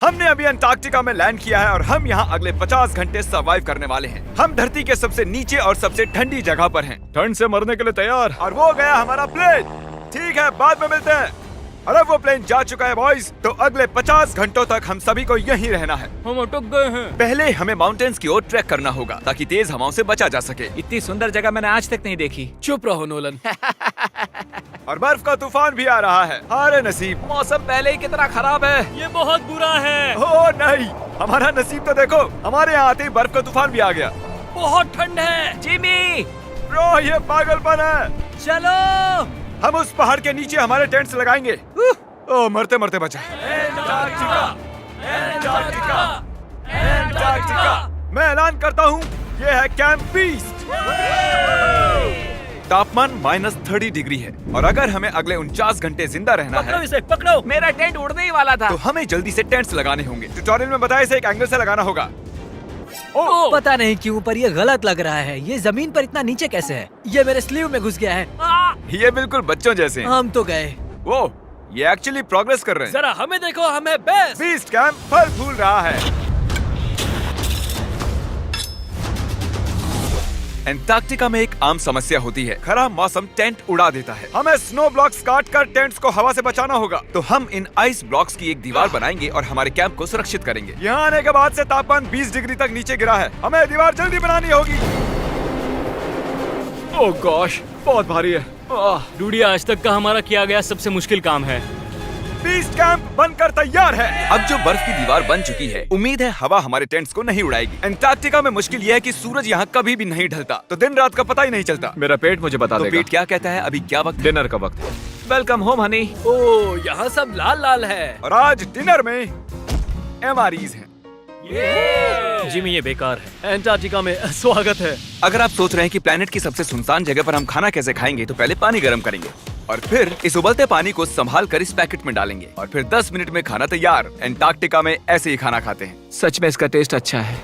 हमने अभी अंटार्कटिका में लैंड किया है और हम यहाँ अगले 50 घंटे सर्वाइव करने वाले हैं। हम धरती के सबसे नीचे और सबसे ठंडी जगह पर हैं। ठंड से मरने के लिए तैयार। और वो गया हमारा प्लेन। ठीक है, बाद में मिलते हैं। अरे वो प्लेन जा चुका है बॉयज। तो अगले 50 घंटों तक हम सभी को यहीं रहना है। हम अटक गए हैं। पहले हमें माउंटेन्स की ओर ट्रैक करना होगा ताकि तेज हवाओं से बचा जा सके। इतनी सुंदर जगह मैंने आज तक नहीं देखी। चुप रहो नोलन। और बर्फ का तूफान भी आ रहा है। अरे नसीब, मौसम पहले ही कितना खराब है। ये बहुत बुरा है। ओ नहीं, हमारा नसीब तो देखो, हमारे यहाँ आते ही बर्फ का तूफान भी आ गया। बहुत ठंड है। जिमी, ब्रो ये पागलपन है। चलो। हम उस पहाड़ के नीचे हमारे टेंट्स लगाएंगे। ओ मरते मरते बचा। मैं ऐलान करता हूँ, ये है कैंप बीस्ट। तापमान -30 डिग्री है और अगर हमें अगले 49 घंटे जिंदा रहना है, इसे पकड़ो। मेरा टेंट उड़ने ही वाला था। तो हमें जल्दी से टेंट्स लगाने होंगे। ट्यूटोरियल में बताया इसे एक एंगल से लगाना होगा। पता नहीं क्यों पर ये गलत लग रहा है। ये जमीन पर इतना नीचे कैसे है? ये मेरे स्लीव में घुस गया है। ये बिल्कुल बच्चों जैसे हैं। हम तो गए। वो ये एक्चुअली प्रोग्रेस कर रहे हैं। जरा हमें देखो, हमें बेस्ट। बीस्ट कैंप फल फूल रहा है। अंटार्कटिका में एक आम समस्या होती है, खराब मौसम टेंट उड़ा देता है। हमें स्नो ब्लॉक्स काट कर टेंट्स को हवा से बचाना होगा। तो हम इन आइस ब्लॉक्स की एक दीवार बनाएंगे और हमारे कैंप को सुरक्षित करेंगे। यहाँ आने के बाद से तापमान 20 डिग्री तक नीचे गिरा है। हमें दीवार जल्दी बनानी होगी। ओह गॉश, बहुत भारी है। डूडी, आज तक का हमारा किया गया सबसे मुश्किल काम है। बीस्ट कैंप बनकर तैयार है। अब जो बर्फ की दीवार बन चुकी है, उम्मीद है हवा हमारे टेंट्स को नहीं उड़ाएगी। अंटार्कटिका में मुश्किल यह है कि सूरज यहाँ कभी भी नहीं ढलता, तो दिन रात का पता ही नहीं चलता। मेरा पेट मुझे बता तो देगा। पेट क्या कहता है? अभी क्या वक्त है? डिनर का वक्त है। Welcome home Honey. ओह, यहाँ सब लाल लाल है। और आज डिनर में MREs हैं। जिमी, ये बेकार है। अंटार्कटिका में स्वागत है। अगर आप सोच रहे हैं कि प्लेनेट की सबसे सुनसान जगह पर हम खाना कैसे खाएंगे, तो पहले पानी गर्म करेंगे और फिर इस उबलते पानी को संभाल कर इस पैकेट में डालेंगे और फिर 10 मिनट में खाना तैयार। अंटार्कटिका में ऐसे ही खाना खाते हैं। सच में इसका टेस्ट अच्छा है।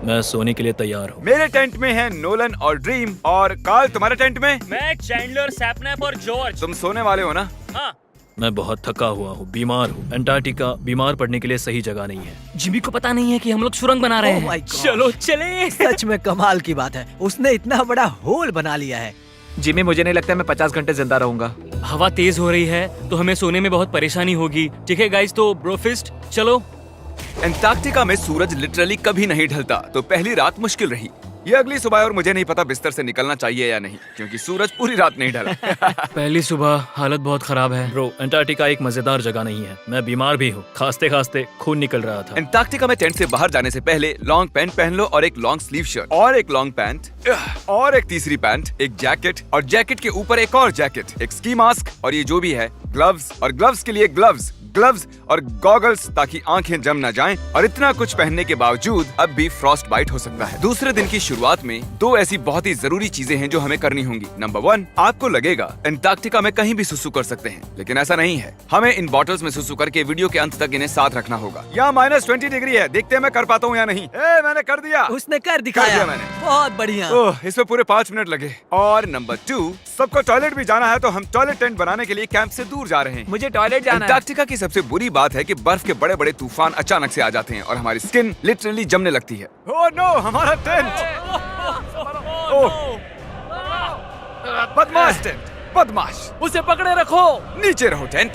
मैं सोने के लिए तैयार हूँ। मेरे टेंट में है नोलन और ड्रीम। और कार्ल, तुम्हारे टेंट में? मैं, चैंडलर, सैपनैप और जॉर्ज। तुम सोने वाले हो ना? हाँ। मैं बहुत थका हुआ हूँ, बीमार हूँ। अंटार्कटिका बीमार पड़ने के लिए सही जगह नहीं है। जिमी को पता नहीं है कि हम लोग सुरंग बना रहे Oh my हैं। God. चलो चले। सच में कमाल की बात है, उसने इतना बड़ा होल बना लिया है। जिमी, मुझे नहीं लगता मैं 50 घंटे जिंदा रहूंगा। हवा तेज हो रही है तो हमें सोने में बहुत परेशानी होगी। ठीक है गाइस, तो ब्रोफिस्ट चलो। अंटार्कटिका में सूरज लिटरली कभी नहीं ढलता, तो पहली रात मुश्किल रही। ये अगली सुबह और मुझे नहीं पता बिस्तर से निकलना चाहिए या नहीं, क्योंकि सूरज पूरी रात नहीं ढला। पहली सुबह हालत बहुत खराब है। ब्रो, अंटार्कटिका एक मजेदार जगह नहीं है। मैं बीमार भी हूँ, खांसते खांसते खून निकल रहा था। अंटार्कटिका में टेंट से बाहर जाने से पहले लॉन्ग पैंट पहन लो और एक लॉन्ग स्लीव शर्ट और एक लॉन्ग पैंट और एक तीसरी पैंट, एक जैकेट और जैकेट के ऊपर एक और जैकेट, एक स्की मास्क और ये जो भी है ग्लव्स और ग्लव्स के लिए ग्लव्स और गॉगल्स ताकि आंखें जम न जाएं। और इतना कुछ पहनने के बावजूद अब भी फ्रॉस्ट बाइट हो सकता है। दूसरे दिन की शुरुआत में 2 ऐसी बहुत ही जरूरी चीजें हैं जो हमें करनी होंगी। नंबर 1, आपको लगेगा अंटार्कटिका में कहीं भी सुसु कर सकते हैं, लेकिन ऐसा नहीं है। हमें इन बॉटल्स में सुसु करके वीडियो के अंत तक इन्हें साथ रखना होगा। यहाँ -20 डिग्री है, देखते हैं मैं कर पाता हूँ या नहीं। मैंने कर दिया। उसने कर दिखाया। दिया मैंने। बहुत बढ़िया। ओह, इसमें पूरे 5 मिनट लगे। और नंबर 2, सबको टॉयलेट भी जाना है, तो हम टॉयलेट टेंट बनाने के लिए कैंप से दूर जा रहे हैं। मुझे टॉयलेट जाना है। अंटार्कटिका की सबसे बुरी बात है कि बर्फ के बड़े बड़े तूफान अचानक से आ जाते हैं और हमारी स्किन लिटरली जमने लगती है। ओह नो, हमारा टेंट! ओह, बदमाश टेंट, बदमाश! उसे पकड़े रखो। नीचे रहो टेंट।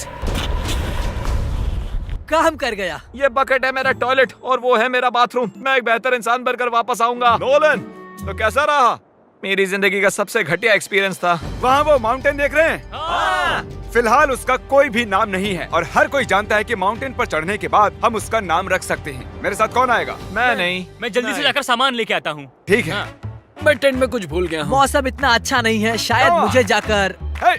काम कर गया। ये बकेट है मेरा टॉयलेट और वो है मेरा बाथरूम। मैं एक बेहतर इंसान बनकर वापस आऊंगा। नोलन, तो कैसा रहा? मेरी जिंदगी का सबसे घटिया एक्सपीरियंस था। वहाँ वो माउंटेन देख रहे हैं? फिलहाल उसका कोई भी नाम नहीं है और हर कोई जानता है कि माउंटेन पर चढ़ने के बाद हम उसका नाम रख सकते हैं। मेरे साथ कौन आएगा? मैं नहीं। मैं जल्दी से जाकर सामान लेके आता हूँ। ठीक है। मैं टेंट में कुछ भूल गया हूँ। मौसम इतना अच्छा नहीं है, शायद मुझे जाकर। हे,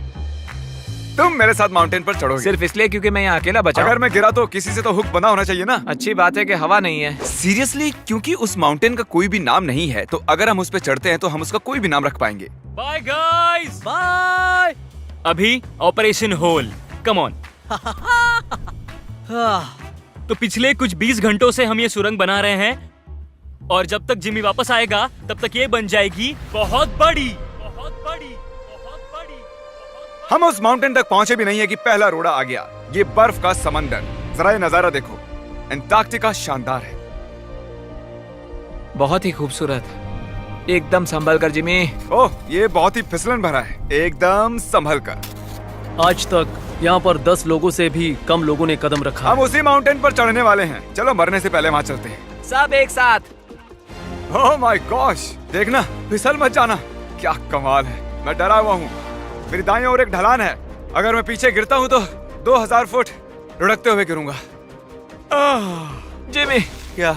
तुम मेरे साथ माउंटेन पर चढ़ोगे सिर्फ इसलिए क्योंकि मैं यहाँ अकेला बचा हूँ। अगर मैं गिरा तो किसी से तो हुक बंधा होना चाहिए ना। अच्छी बात है कि हवा नहीं है। सीरियसली, क्योंकि उस माउंटेन का कोई भी नाम नहीं है, तो अगर हम उस पे चढ़ते हैं तो हम उसका कोई भी नाम रख पाएंगे। Bye guys. बाय। अभी ऑपरेशन होल, कम ऑन। तो पिछले कुछ 20 घंटों से हम ये सुरंग बना रहे हैं और जब तक जिमी वापस आएगा तब तक ये बन जाएगी बहुत बड़ी, बहुत बड़ी, बहुत बड़ी। हम उस माउंटेन तक पहुंचे भी नहीं है कि पहला रोड़ा आ गया। ये बर्फ का समंदर, जरा ये नजारा देखो। एंटार्क्टिका शानदार है। बहुत ही खूबसूरत, एकदम संभल कर जिमी। ओह, ये बहुत ही फिसलन भरा है, एकदम संभल कर। आज तक यहाँ पर 10 लोगों से भी कम लोगों ने कदम रखा हम है। उसी माउंटेन पर चढ़ने वाले हैं। चलो मरने से पहले वहाँ चलते हैं। सब एक साथ। ओह माय गॉश, देखना, फिसल मत जाना। क्या कमाल है। मैं डरा हुआ हूँ। मेरी दाईं ओर एक ढलान है। अगर मैं पीछे गिरता हूँ तो 2000 फुट लुढ़कते हुए गिरूंगा। जिमी, क्या?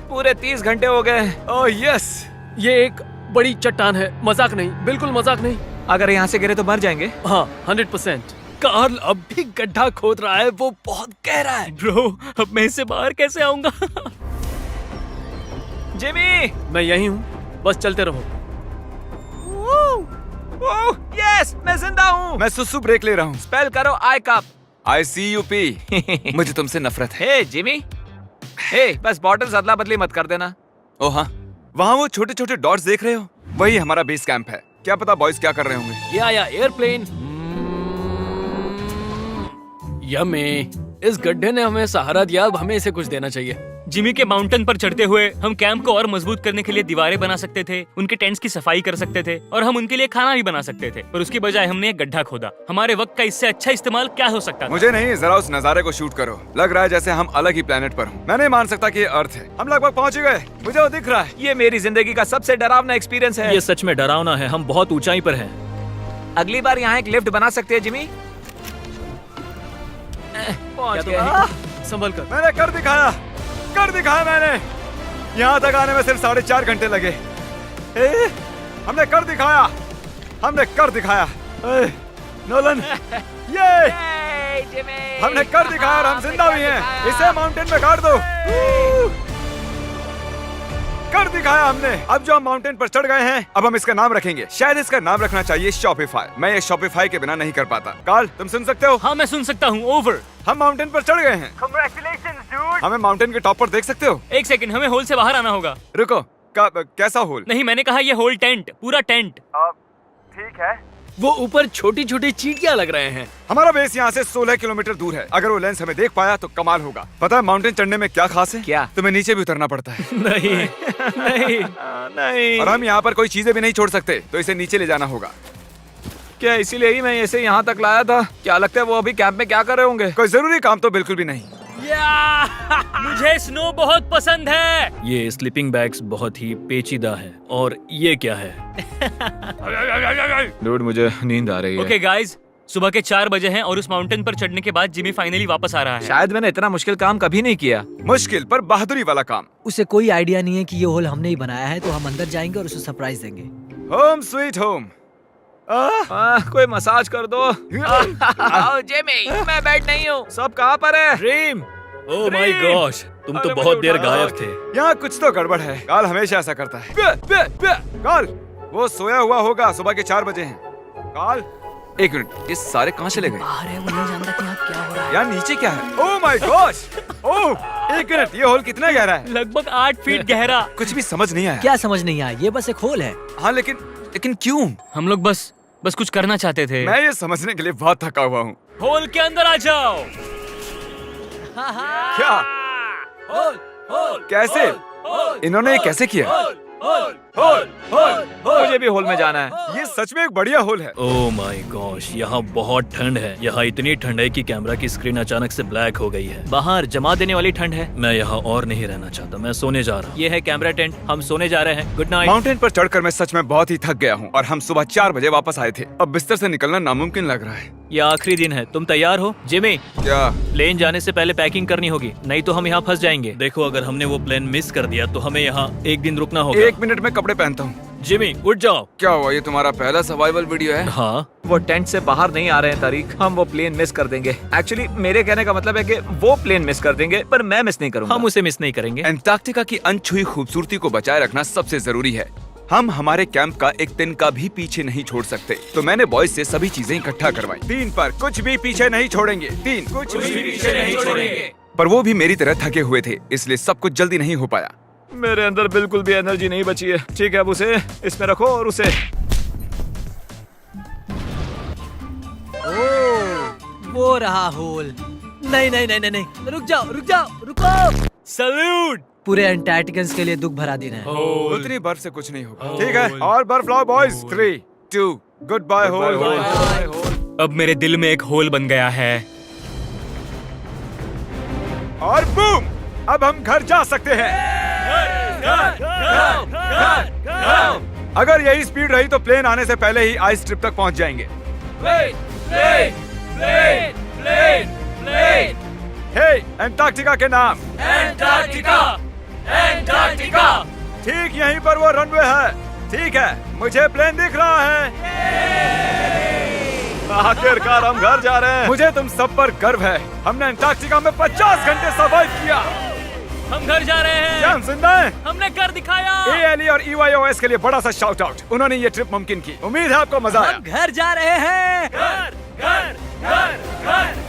पूरे 30 घंटे हो गए। Oh yes. ये एक बड़ी चट्टान है, मजाक नहीं, बिल्कुल मजाक नहीं। अगर यहाँ से गिरे तो मर जाएंगे। हाँ, 100%। कार्ल अब भी गड्ढा खोद रहा है, वो बहुत गहरा है। ब्रो, अब मैं इससे बाहर कैसे आऊंगा? जिमी, मैं यही हूँ, बस चलते रहो। यस, मैं जिंदा हूँ। मैं सुसु ब्रेक ले रहा हूँ। स्पेल करो आई कप। ICUP। मुझे तुमसे नफरत है। हे जिमी, हे बस बॉटल्स अदला बदली मत कर देना। ओ हाँ, वहाँ वो छोटे छोटे डॉट्स देख रहे हो? वही हमारा बेस कैंप है। क्या पता बॉयज क्या कर रहे होंगे। ये आया एयरप्लेन। यम्मी, इस गड्ढे ने हमें सहारा दिया, अब हमें इसे कुछ देना चाहिए। जिमी के माउंटेन पर चढ़ते हुए हम कैंप को और मजबूत करने के लिए दीवारें बना सकते थे, उनके टेंट्स की सफाई कर सकते थे और हम उनके लिए खाना भी बना सकते थे, पर उसकी बजाय हमने एक गड्ढा खोदा। हमारे वक्त का इससे अच्छा इस्तेमाल क्या हो सकता था? मुझे नहीं, जरा उस नजारे को शूट करो। लग रहा है जैसे हम अलग ही प्लेनेट पर हूँ। मैं नहीं मान सकता कि ये अर्थ है। हम लगभग पहुँच गए। मुझे वो दिख रहा है। ये मेरी जिंदगी का सबसे डरावना एक्सपीरियंस है। ये सच में डरावना है, हम बहुत ऊंचाई पर हैं। अगली बार यहाँ एक लिफ्ट बना सकते हैं जिमी। पहुंच क्या गए। संभल कर। मैंने कर दिखाया, कर दिखाया मैंने। यहाँ तक आने में सिर्फ 4.5 घंटे लगे। हमने कर दिखाया, हमने कर दिखाया। नोलन, ये जिमी, हमने कर दिखाया और हम जिंदा भी हैं। इसे माउंटेन में गाड़ दो। कर दिखाया हमने। अब जो हम माउंटेन पर चढ़ गए हैं, अब हम इसका नाम रखेंगे। शायद इसका नाम रखना चाहिए शॉपिफाई। मैं ये शॉपिफाई के बिना नहीं कर पाता। कार्ल, तुम सुन सकते हो? हाँ, मैं सुन सकता हूँ। ओवर। हम माउंटेन पर चढ़ गए हैं। Congratulations, dude। हमें माउंटेन के टॉप पर देख सकते हो? एक सेकंड, हमें होल से बाहर आना होगा। रुको, कैसा होल? नहीं, मैंने कहा ये होल टेंट, पूरा टेंट। ठीक है। वो ऊपर छोटी छोटी चींटियां लग रहे हैं। हमारा बेस यहाँ से 16 किलोमीटर दूर है। अगर वो लेंस हमें देख पाया तो कमाल होगा। पता है माउंटेन चढ़ने में क्या खास है? क्या? तुम्हें नीचे भी उतरना पड़ता है। नहीं नहीं, नहीं। और हम यहाँ पर कोई चीजें भी नहीं छोड़ सकते, तो इसे नीचे ले जाना होगा। क्या इसीलिए ही मैं इसे यहाँ तक लाया था? क्या लगता है वो अभी कैंप में क्या कर रहे होंगे? कोई जरूरी काम तो बिल्कुल भी नहीं। मुझे स्नो बहुत पसंद है। ये स्लीपिंग बैग्स बहुत ही पेचीदा है। और ये क्या है? डूड, मुझे नींद आ रही है। ओके गाइज, सुबह के 4 बजे हैं और उस माउंटेन पर चढ़ने के बाद जिमी फाइनली वापस आ रहा है। शायद मैंने इतना मुश्किल काम कभी नहीं किया। मुश्किल पर बहादुरी वाला काम। उसे कोई आइडिया नहीं है कि ये होल हमने ही बनाया है, तो हम अंदर जाएंगे और उसे सरप्राइज देंगे। Home sweet home. कोई मसाज कर दो। आओ जिमी, मैं बैठ नहीं हूँ। सब कहाँ पर है? ड्रीम, ओह माय गॉश, तुम तो बहुत देर गायब थे। यहाँ कुछ तो गड़बड़ है। काल हमेशा ऐसा करता है। काल, वो सोया हुआ होगा। सुबह के 4 बजे हैं। काल, एक मिनट, ये सारे कहाँ चले गए? बाहर है, वो नहीं जानता कि यहाँ क्या हो रहा है। यार नीचे क्या है? Oh my gosh! ओह, एक मिनट, ये होल कितना गहरा है? लगभग 8 फीट गहरा। कुछ भी समझ नहीं आया। क्या समझ नहीं आया? ये बस एक होल है। हाँ, लेकिन क्यों? हम लोग बस कुछ करना चाहते थे। मैं ये समझने के लिए बहुत थका हुआ हूँ। होल के अंदर आ जाओ। क्या? कैसे? इन्होंने ये कैसे किया? मुझे भी होल में जाना है। ये सच में एक बढ़िया होल है। ओह माय गॉश, यहाँ बहुत ठंड है। यहाँ इतनी ठंड है कि कैमरा की स्क्रीन अचानक से ब्लैक हो गई है। बाहर जमा देने वाली ठंड है। मैं यहाँ और नहीं रहना चाहता, मैं सोने जा रहा हूँ। ये है कैमरा टेंट, हम सोने जा रहे हैं। Good night. माउंटेन पर चढ़कर मैं सच में बहुत ही थक गया हूँ और हम सुबह 4 बजे वापस आए थे। अब बिस्तर से निकलना नामुमकिन लग रहा है। ये आखिरी दिन है, तुम तैयार हो? जिमी, क्या? प्लेन जाने से पहले पैकिंग करनी होगी, नहीं तो हम यहाँ फंस जाएंगे। देखो, अगर हमने वो प्लेन मिस कर दिया तो हमें यहाँ एक दिन रुकना होगा। 1 मिनट में कपड़े पहनता हूँ। जिमी, उठ जाओ। क्या हुआ? ये तुम्हारा पहला सर्वाइवल वीडियो है? हाँ, वो टेंट से बाहर नहीं आ रहे हैं तारीख। हम वो प्लेन मिस कर देंगे। एक्चुअली मेरे कहने का मतलब है कि वो प्लेन मिस कर देंगे, पर मैं मिस नहीं करूंगा। हम उसे मिस नहीं करेंगे। एंटार्क्टिका की अनछुई खूबसूरती को बचाए रखना सबसे जरूरी है। हम हमारे कैंप का एक दिन का भी पीछे नहीं छोड़ सकते, तो मैंने बॉयज से सभी चीजें इकट्ठा करवाई। 3 पर कुछ भी पीछे नहीं छोड़ेंगे। 3 कुछ भी पीछे नहीं छोड़ेंगे। पर वो भी मेरी तरह थके हुए थे, इसलिए सब कुछ जल्दी नहीं हो पाया। मेरे अंदर बिल्कुल भी एनर्जी नहीं बची है। ठीक है, अब उसे इसमें रखो और उसे। वो रहा होल। नहीं नहीं नहीं नहीं नहीं, रुक जाओ रुको। सल्यूट। पूरे अंटार्कटिकन्स के लिए दुख भरा दिन है। उतनी बर्फ से कुछ नहीं होगा। ठीक है, और बर्फ लाओ बॉयज। 3, 2, good bye whole. अब मेरे दिल में एक होल बन गया है। और बूम, अब हम घर जा सकते हैं। अगर यही स्पीड रही तो प्लेन आने से पहले ही आइस स्ट्रिप तक पहुंच जाएंगे। हे, अंटार्कटिका के नाम। एंटार्क्टिका। ठीक यहीं पर वो रनवे है। ठीक है, मुझे प्लेन दिख रहा है। आखिरकार हम घर जा रहे हैं। मुझे तुम सब पर गर्व है। हमने अंटार्कटिका में 50 घंटे सर्वाइव किया। हम घर जा रहे हैं। क्या हम जिंदा हैं? हमने कर दिखाया। ALE और EYOS के लिए बड़ा सा शाउट आउट। उन्होंने ये ट्रिप मुमकिन की। उम्मीद है आपको मजा आया। हम घर जा रहे हैं। घर घर घर घर